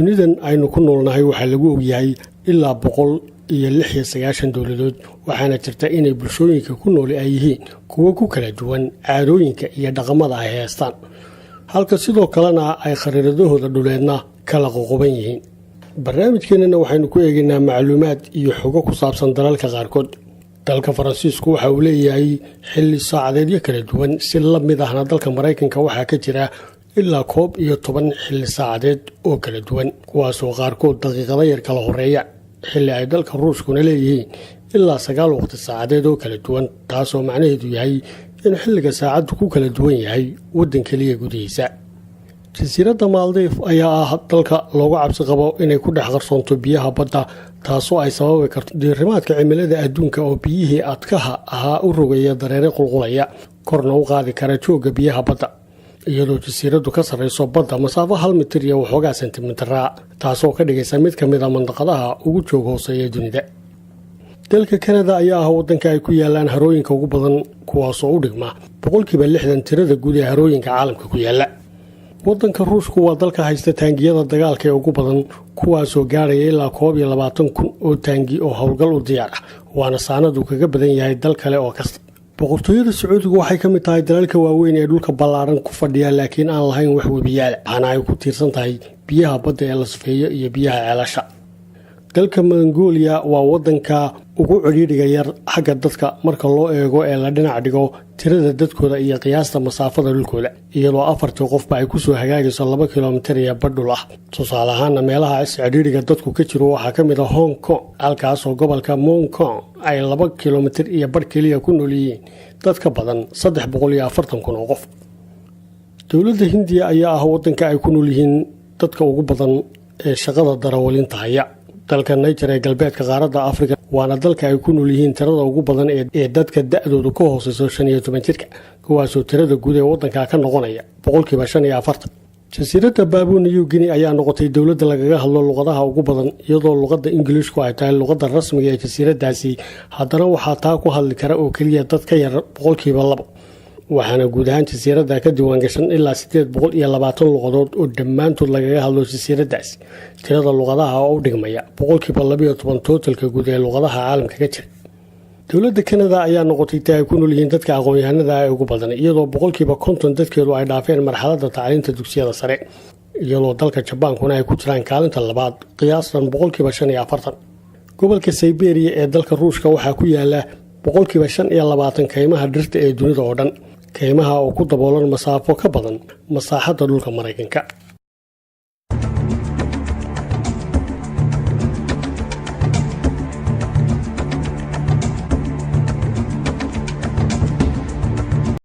dunidan aynu ku noolnahay waxaa lagu ogyahay ilaa 196 dowladood waxaana jirta inay bulshooyinka ku nool ay yihiin kuwo ku kala duwan caadooyinka iyo dhaqamada ay haystaan halka sidoo kalena ay khariiradahooda dhuleedna kala qoqoban yihiin barnaamijkeenana waxaynu ku eegaynaa macluumaad iyo xogo ku saabsan dalalka qaarkood dalka Faransiisku waxa uu leeyahay xilli saacadeedyo kala duwan si la mid ahna dalka Mareykanka waxaa ka jira ilaa 11 xilli saacadeed oo kala duwan kuwaasoo qaarkood daqiiqado yar kala horeeya xilli ay dalka Ruushkuna leeyihiin ilaa 9 waqti saacadeed oo kala duwan taasoo macnaheedu yahay in xilliga saacadu ku kala duwan yahay waddan kaliya gudihiisa jasiiradda Maldives ayaa ah dalka looga cabsi qabo inay ku dhex qarsoonto biyaha badda taasoo ay sababi karto diirimaadka cimilada adduunka oo biyihii adkaha ahaa u rogaya dareere qulqulaya korna u qaadi kara joogga biyaha badda iyadoo jasiiraddu ka sarreyso badda masaafo 1 mitir iyo waxoogaa sentimitir taasoo ka dhigaysa mid ka mid ah mandaqadaha ugu joog hooseeya dunida dalka Canada ayaa ah waddanka ay ku yaalaan harooyinka ugu badan kuwaasoo u dhigma 60% tirada guud ee harooyinka caalamka ku yaala waddanka Ruushku waa dalka haysta taangiyada dagaalka ee ugu badan kuwaasoo gaaraya ilaa 22,000 oo taangi oo howlgal u diyaar ah waana saanadu kaga badan yahay dal kale oo kasta boqortooyada Sacuudiga waxay ka mid tahay dalalka waaweyn ee dhulka ballaaran ku fadhiya laakiin aan lahayn wax webiyaal waxaana ay ku tiirsan tahay biyaha badda ee la safeeyo iyo biyaha ceelasha dalka Mongolia waa waddanka ugu ciriiriga yar xagga dadka marka loo eego ee la dhinac dhigo tirada dadkooda iyo qiyaasta masaafada dhulkooda iyadoo 4 qofba ay ku soo hagaagayso 2 kiiloomitir iyo badhul ah tusaale ahaan meelaha ciriiriga dadku ka jiro waxaa ka mid ah Hong Kong halkaas oo gobolka Mekong ay 2 kiiloomitir iyo badh kaliya ku nool yihiin dad ka badan 340,000 oo qof dowladda Hindiya ayaa ah waddanka ay ku nool yihiin dadka ugu badan ee shaqada darawaliinta haya dalka Niger ee galbeedka qaaradda Afrika waana dalka ay ku nool yihiin tirada ugu badan ee dadka da'doodu ka hooseyso 15 jirka kuwaasoo tirada guud ee waddanka ka noqonaya 45%. jasiiradda Papua New Guinea ayaa noqotay dowladda lagaga hadlo luqadaha ugu badan iyadoo luqadda Ingiriisku ay tahay luqadda rasmiga ee jasiiraddaasi haddana waxaa taa ku hadli kara oo kaliya dad ka yar 2%. waxaana guud ahaan jasiiradda ka diiwaan gashan ilaa 820 luqadood oo dhammaantood lagaga hadlo jasiiraddaasi tirada luqadaha oo u dhigmaya 12% totalka guud ee luqadaha caalamka ka jira dowladda Canada ayaa noqotay taa ay ku nool yihiin dadka aqoon-yahanada ee ugu badan iyadoo 50% dadkeedu ay dhaafeen marxaladda tacliinta dugsiyada sare iyadoo dalka Jabaankuna ay ku jiraan kaalinta labaad qiyaastan 45%. gobolka Siberia ee dalka Ruushka waxaa ku yaala 25% kaymaha dhirta ee dunida oo dhan kaymaha oo ku daboolan masaafo ka badan masaaxadda dhulka Mareykanka